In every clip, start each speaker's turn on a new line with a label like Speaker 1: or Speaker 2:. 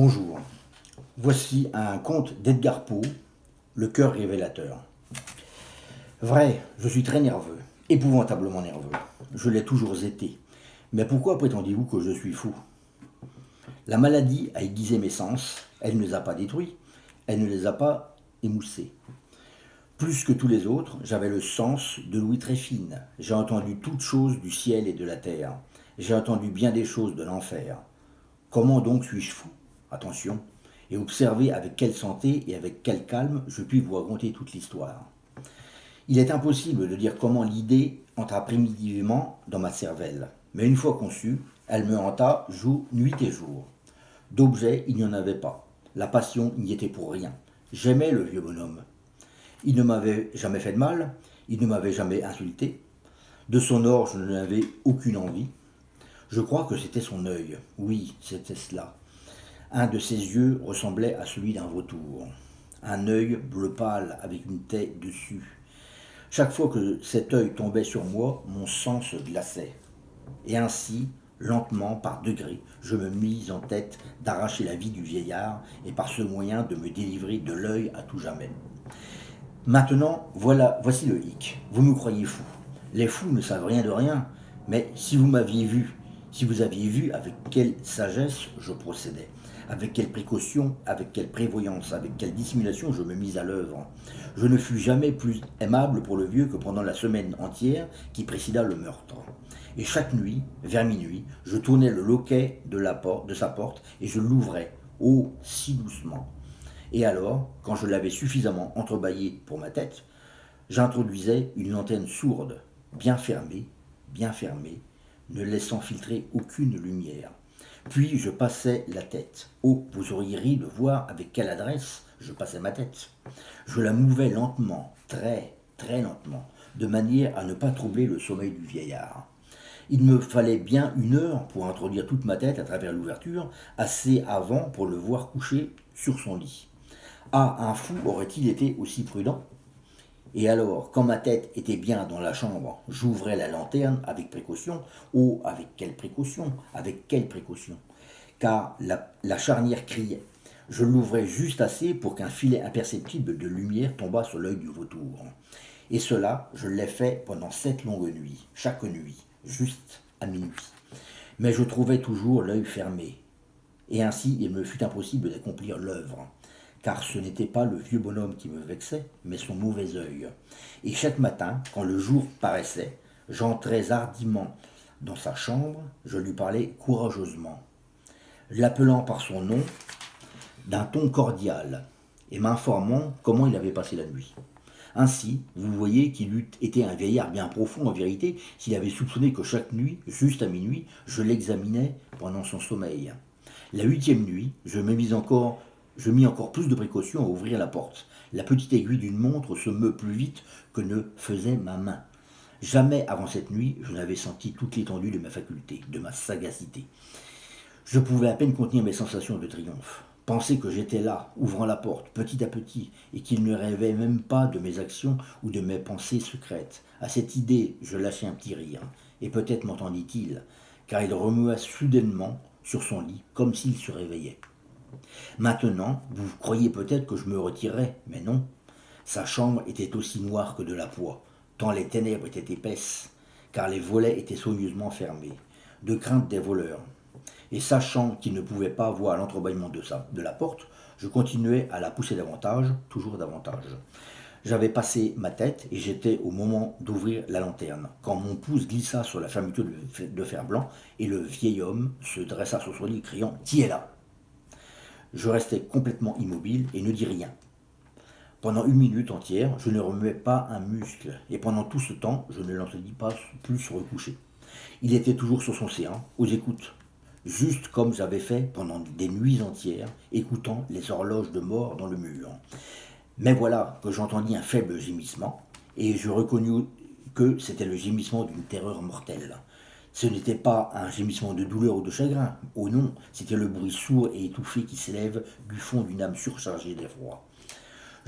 Speaker 1: Bonjour, voici un conte d'Edgar Poe, Le cœur révélateur. Vrai, je suis très nerveux, épouvantablement nerveux. Je l'ai toujours été. Mais pourquoi prétendez-vous que je suis fou? La maladie a aiguisé mes sens, elle ne les a pas détruits, elle ne les a pas émoussés. Plus que tous les autres, j'avais le sens de l'ouïe très fine. J'ai entendu toutes choses du ciel et de la terre. J'ai entendu bien des choses de l'enfer. Comment donc suis-je fou? Attention, et observez avec quelle santé et avec quel calme je puis vous raconter toute l'histoire. Il est impossible de dire comment l'idée entra primitivement dans ma cervelle, mais une fois conçue, elle me hanta nuit et jour. D'objet, il n'y en avait pas. La passion n'y était pour rien. J'aimais le vieux bonhomme. Il ne m'avait jamais fait de mal, il ne m'avait jamais insulté. De son or, je n'avais aucune envie. Je crois que c'était son œil. Oui, c'était cela. Un de ses yeux ressemblait à celui d'un vautour. Un œil bleu pâle avec une tête dessus. Chaque fois que cet œil tombait sur moi, mon sang se glaçait. Et ainsi, lentement, par degrés, je me mis en tête d'arracher la vie du vieillard et par ce moyen de me délivrer de l'œil à tout jamais. Maintenant, voici le hic. Vous me croyez fou. Les fous ne savent rien de rien, mais si vous m'aviez vu, si vous aviez vu avec quelle sagesse je procédais, avec quelle précaution, avec quelle prévoyance, avec quelle dissimulation je me mis à l'œuvre. Je ne fus jamais plus aimable pour le vieux que pendant la semaine entière qui précéda le meurtre. Et chaque nuit, vers minuit, je tournais le loquet de sa porte et je l'ouvrais, oh, si doucement. Et alors, quand je l'avais suffisamment entrebâillé pour ma tête, j'introduisais une lanterne sourde, bien fermée, ne laissant filtrer aucune lumière. Puis je passais la tête. Oh, vous auriez ri de voir avec quelle adresse je passais ma tête. Je la mouvais lentement, très, très lentement, de manière à ne pas troubler le sommeil du vieillard. Il me fallait bien 1 heure pour introduire toute ma tête à travers l'ouverture, assez avant pour le voir couché sur son lit. Ah, un fou aurait-il été aussi prudent? Et alors, quand ma tête était bien dans la chambre, j'ouvrais la lanterne avec précaution. Oh, avec quelle précaution? Avec quelle précaution? Car la charnière criait. Je l'ouvrais juste assez pour qu'un filet imperceptible de lumière tombât sur l'œil du vautour. Et cela, je l'ai fait pendant 7 longues nuits, chaque nuit, juste à minuit. Mais je trouvais toujours l'œil fermé. Et ainsi, il me fut impossible d'accomplir l'œuvre. Car ce n'était pas le vieux bonhomme qui me vexait, mais son mauvais œil. Et chaque matin, quand le jour paraissait, j'entrais hardiment dans sa chambre, je lui parlais courageusement, l'appelant par son nom d'un ton cordial, et m'informant comment il avait passé la nuit. Ainsi, vous voyez qu'il eût été un vieillard bien profond en vérité s'il avait soupçonné que chaque nuit, juste à minuit, je l'examinais pendant son sommeil. La 8e nuit, je mis encore plus de précautions à ouvrir la porte. La petite aiguille d'une montre se meut plus vite que ne faisait ma main. Jamais avant cette nuit, je n'avais senti toute l'étendue de ma faculté, de ma sagacité. Je pouvais à peine contenir mes sensations de triomphe. Penser que j'étais là, ouvrant la porte, petit à petit, et qu'il ne rêvait même pas de mes actions ou de mes pensées secrètes. À cette idée, je lâchai un petit rire, et peut-être m'entendit-il, car il remua soudainement sur son lit, comme s'il se réveillait. Maintenant, vous croyez peut-être que je me retirais, mais non. Sa chambre était aussi noire que de la poix, tant les ténèbres étaient épaisses, car les volets étaient soigneusement fermés, de crainte des voleurs. Et sachant qu'il ne pouvait pas voir l'entrebâillement de la porte, je continuais à la pousser davantage, toujours davantage. J'avais passé ma tête et j'étais au moment d'ouvrir la lanterne, quand mon pouce glissa sur la fermeture de fer blanc et le vieil homme se dressa sur son lit criant « Qui est là ?» Je restai complètement immobile et ne dis rien. Pendant 1 minute entière, je ne remuais pas un muscle, et pendant tout ce temps, je ne l'entendis pas plus se recoucher. Il était toujours sur son séant, aux écoutes, juste comme j'avais fait pendant des nuits entières, écoutant les horloges de mort dans le mur. Mais voilà que j'entendis un faible gémissement, et je reconnus que c'était le gémissement d'une terreur mortelle. Ce n'était pas un gémissement de douleur ou de chagrin, oh non, c'était le bruit sourd et étouffé qui s'élève du fond d'une âme surchargée d'effroi.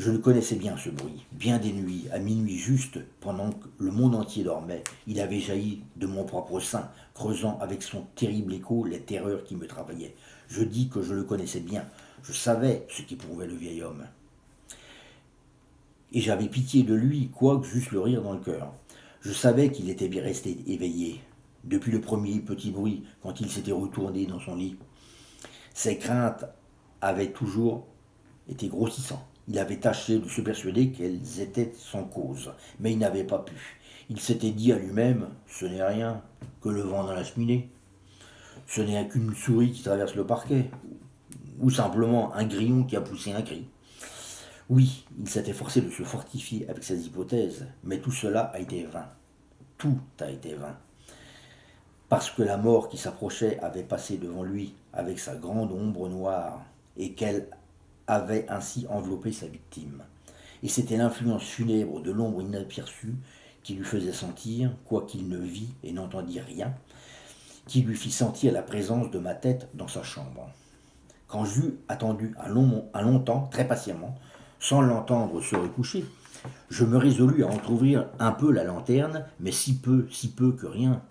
Speaker 1: Je le connaissais bien ce bruit, bien des nuits, à minuit juste, pendant que le monde entier dormait, il avait jailli de mon propre sein, creusant avec son terrible écho les terreurs qui me travaillaient. Je dis que je le connaissais bien. Je savais ce qu'éprouvait le vieil homme. Et j'avais pitié de lui, quoique j'eusse le rire dans le cœur. Je savais qu'il était bien resté éveillé, depuis le premier petit bruit, quand il s'était retourné dans son lit. Ses craintes avaient toujours été grossissantes. Il avait tâché de se persuader qu'elles étaient sans cause, mais il n'avait pas pu. Il s'était dit à lui-même, ce n'est rien que le vent dans la cheminée. Ce n'est qu'une souris qui traverse le parquet, ou simplement un grillon qui a poussé un cri. Oui, il s'était forcé de se fortifier avec ses hypothèses, mais tout cela a été vain. Tout a été vain. Parce que la mort qui s'approchait avait passé devant lui avec sa grande ombre noire, et qu'elle avait ainsi enveloppé sa victime. Et c'était l'influence funèbre de l'ombre inaperçue qui lui faisait sentir, quoiqu'il ne vît et n'entendît rien, qui lui fit sentir la présence de ma tête dans sa chambre. Quand j'eus attendu un long temps, très patiemment, sans l'entendre se recoucher, je me résolus à entr'ouvrir un peu la lanterne, mais si peu que rien.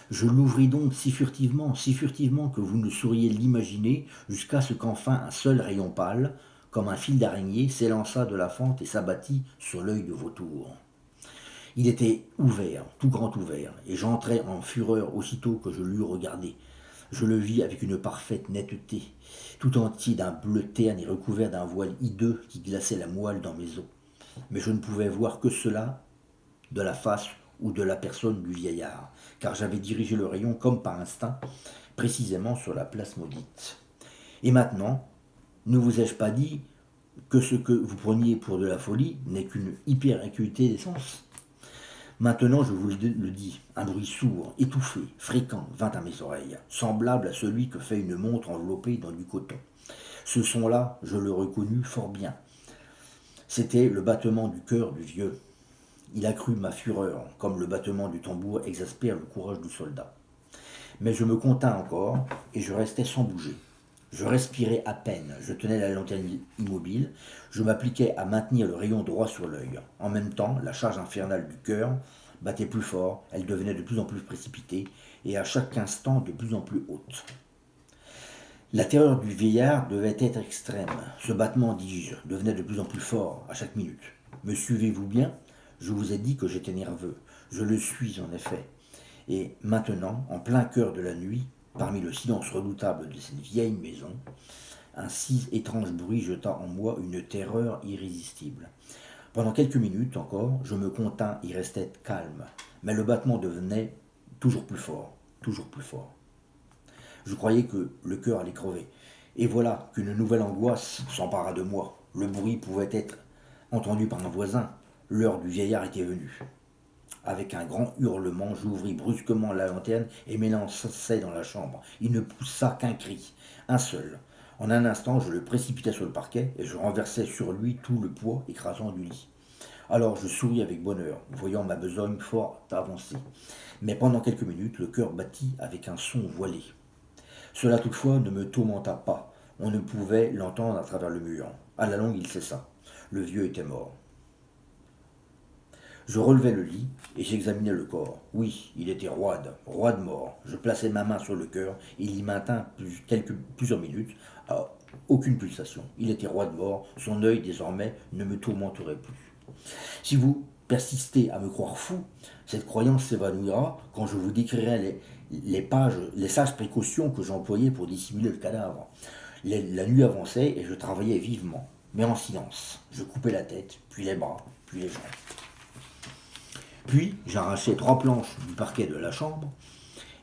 Speaker 1: Je l'ouvris donc si furtivement que vous ne sauriez l'imaginer, jusqu'à ce qu'enfin un seul rayon pâle, comme un fil d'araignée, s'élança de la fente et s'abattit sur l'œil de vautour. Il était ouvert, tout grand ouvert, et j'entrai en fureur aussitôt que je l'eus regardé. Je le vis avec une parfaite netteté, tout entier d'un bleu terne et recouvert d'un voile hideux qui glaçait la moelle dans mes os. Mais je ne pouvais voir que cela de la face ou de la personne du vieillard, car j'avais dirigé le rayon comme par instinct, précisément sur la place maudite. Et maintenant, ne vous ai-je pas dit que ce que vous preniez pour de la folie n'est qu'une hyperacuité des sens ? Maintenant, je vous le dis, un bruit sourd, étouffé, fréquent vint à mes oreilles, semblable à celui que fait une montre enveloppée dans du coton. Ce son-là, je le reconnus fort bien. C'était le battement du cœur du vieux. Il accrut ma fureur, comme le battement du tambour exaspère le courage du soldat. Mais je me contins encore, et je restais sans bouger. Je respirais à peine, je tenais la lanterne immobile, je m'appliquais à maintenir le rayon droit sur l'œil. En même temps, la charge infernale du cœur battait plus fort, elle devenait de plus en plus précipitée, et à chaque instant de plus en plus haute. La terreur du vieillard devait être extrême. Ce battement, dis-je, devenait de plus en plus fort à chaque minute. Me suivez-vous bien ? Je vous ai dit que j'étais nerveux. Je le suis en effet. Et maintenant, en plein cœur de la nuit, parmi le silence redoutable de cette vieille maison, un si étrange bruit jeta en moi une terreur irrésistible. Pendant quelques minutes encore, je me contins y restais calme, mais le battement devenait toujours plus fort, toujours plus fort. Je croyais que le cœur allait crever. Et voilà qu'une nouvelle angoisse s'empara de moi. Le bruit pouvait être entendu par un voisin. L'heure du vieillard était venue. Avec un grand hurlement, j'ouvris brusquement la lanterne et m'élançai dans la chambre. Il ne poussa qu'un cri, un seul. En un instant, je le précipitai sur le parquet et je renversai sur lui tout le poids écrasant du lit. Alors je souris avec bonheur, voyant ma besogne fort avancée. Mais pendant quelques minutes, le cœur battit avec un son voilé. Cela toutefois ne me tourmenta pas. On ne pouvait l'entendre à travers le mur. À la longue, il cessa. Le vieux était mort. Je relevai le lit et j'examinai le corps. Oui, il était roide mort. Je plaçai ma main sur le cœur et il y maintint plusieurs minutes, aucune pulsation. Il était roide mort, son œil désormais ne me tourmenterait plus. Si vous persistez à me croire fou, cette croyance s'évanouira quand je vous décrirai les sages précautions que j'employais pour dissimuler le cadavre. La nuit avançait et je travaillais vivement, mais en silence. Je coupais la tête, puis les bras, puis les jambes. Puis j'arrachai 3 planches du parquet de la chambre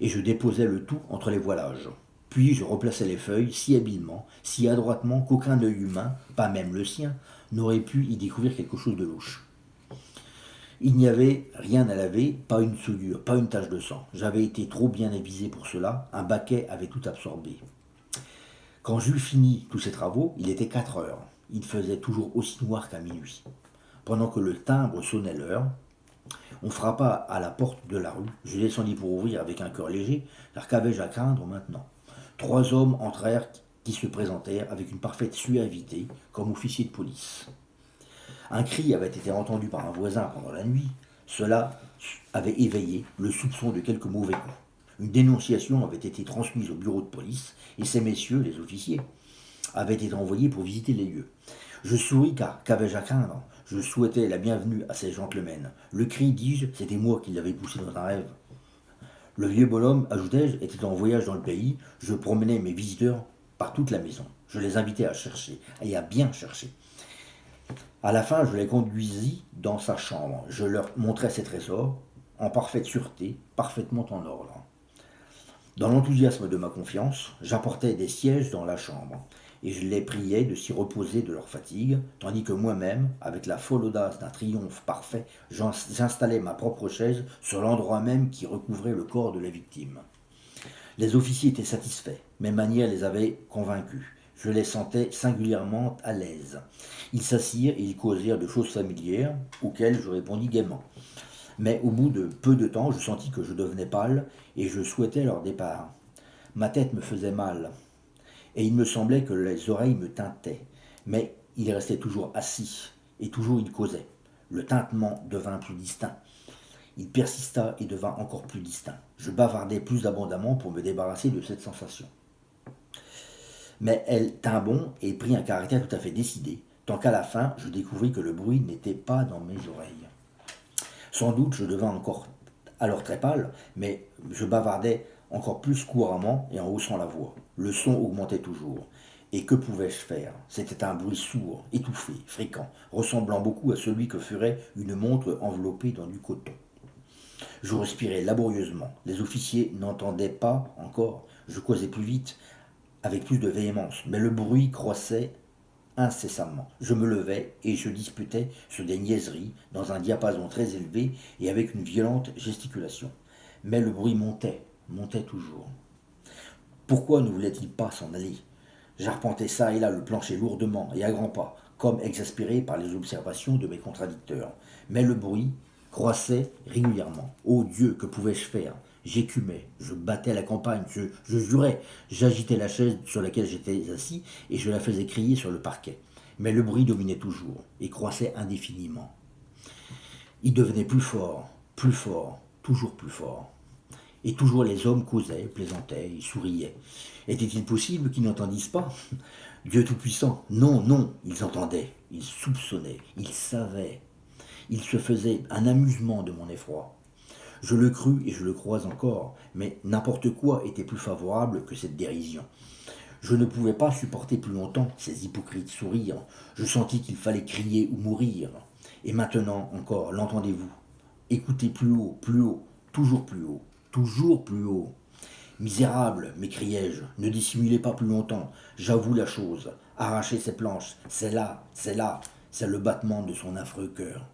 Speaker 1: et je déposai le tout entre les voilages. Puis je replaçai les feuilles si habilement, si adroitement qu'aucun œil humain, pas même le sien, n'aurait pu y découvrir quelque chose de louche. Il n'y avait rien à laver, pas une soudure, pas une tache de sang. J'avais été trop bien avisé pour cela, un baquet avait tout absorbé. Quand j'eus fini tous ces travaux, il était 4 heures. Il faisait toujours aussi noir qu'à minuit. Pendant que le timbre sonnait l'heure, on frappa à la porte de la rue. Je descendis pour ouvrir avec un cœur léger, car qu'avais-je à craindre maintenant ? 3 hommes entrèrent qui se présentèrent avec une parfaite suavité, comme officiers de police. Un cri avait été entendu par un voisin pendant la nuit. Cela avait éveillé le soupçon de quelque mauvais coup. Une dénonciation avait été transmise au bureau de police, et ces messieurs, les officiers, avaient été envoyés pour visiter les lieux. Je souris car qu'avais-je à craindre? Je souhaitais la bienvenue à ces gentlemen. Le cri, dis-je, c'était moi qui l'avais poussé dans un rêve. Le vieux bonhomme, ajoutai-je, était en voyage dans le pays. Je promenais mes visiteurs par toute la maison. Je les invitais à chercher, et à bien chercher. À la fin, je les conduisis dans sa chambre. Je leur montrai ses trésors, en parfaite sûreté, parfaitement en ordre. Dans l'enthousiasme de ma confiance, j'apportais des sièges dans la chambre, et je les priais de s'y reposer de leur fatigue, tandis que moi-même, avec la folle audace d'un triomphe parfait, j'installais ma propre chaise sur l'endroit même qui recouvrait le corps de la victime. Les officiers étaient satisfaits, mes manières les avaient convaincus. Je les sentais singulièrement à l'aise. Ils s'assirent et ils causèrent de choses familières, auxquelles je répondis gaiement. Mais au bout de peu de temps, je sentis que je devenais pâle et je souhaitais leur départ. Ma tête me faisait mal et il me semblait que les oreilles me tintaient. Mais ils restaient toujours assis et toujours ils causaient. Le tintement devint plus distinct. Il persista et devint encore plus distinct. Je bavardais plus abondamment pour me débarrasser de cette sensation. Mais elle tint bon et prit un caractère tout à fait décidé, tant qu'à la fin, je découvris que le bruit n'était pas dans mes oreilles. Sans doute, je devins encore alors très pâle, mais je bavardais encore plus couramment et en haussant la voix. Le son augmentait toujours. Et que pouvais-je faire? C'était un bruit sourd, étouffé, fréquent, ressemblant beaucoup à celui que ferait une montre enveloppée dans du coton. Je respirais laborieusement. Les officiers n'entendaient pas encore. Je causais plus vite, avec plus de véhémence, mais le bruit croissait incessamment. Je me levais et je disputais sur des niaiseries dans un diapason très élevé et avec une violente gesticulation. Mais le bruit montait, montait toujours. Pourquoi ne voulait-il pas s'en aller? J'arpentais çà et là le plancher lourdement et à grands pas, comme exaspéré par les observations de mes contradicteurs. Mais le bruit croissait régulièrement. Ô Dieu, que pouvais-je faire? J'écumais, je battais la campagne, je jurais, j'agitais la chaise sur laquelle j'étais assis et je la faisais crier sur le parquet. Mais le bruit dominait toujours et croissait indéfiniment. Il devenait plus fort, toujours plus fort. Et toujours les hommes causaient, plaisantaient, ils souriaient. Était-il possible qu'ils n'entendissent pas? Dieu Tout-Puissant, non, non, ils entendaient, ils soupçonnaient, ils savaient. Ils se faisaient un amusement de mon effroi. Je le crus et je le crois encore, mais n'importe quoi était plus favorable que cette dérision. Je ne pouvais pas supporter plus longtemps ces hypocrites sourires. Je sentis qu'il fallait crier ou mourir. Et maintenant encore, l'entendez-vous? Écoutez plus haut, toujours plus haut, toujours plus haut. Misérable, m'écriai-je, ne dissimulez pas plus longtemps. J'avoue la chose. Arrachez ces planches, c'est là, c'est le battement de son affreux cœur.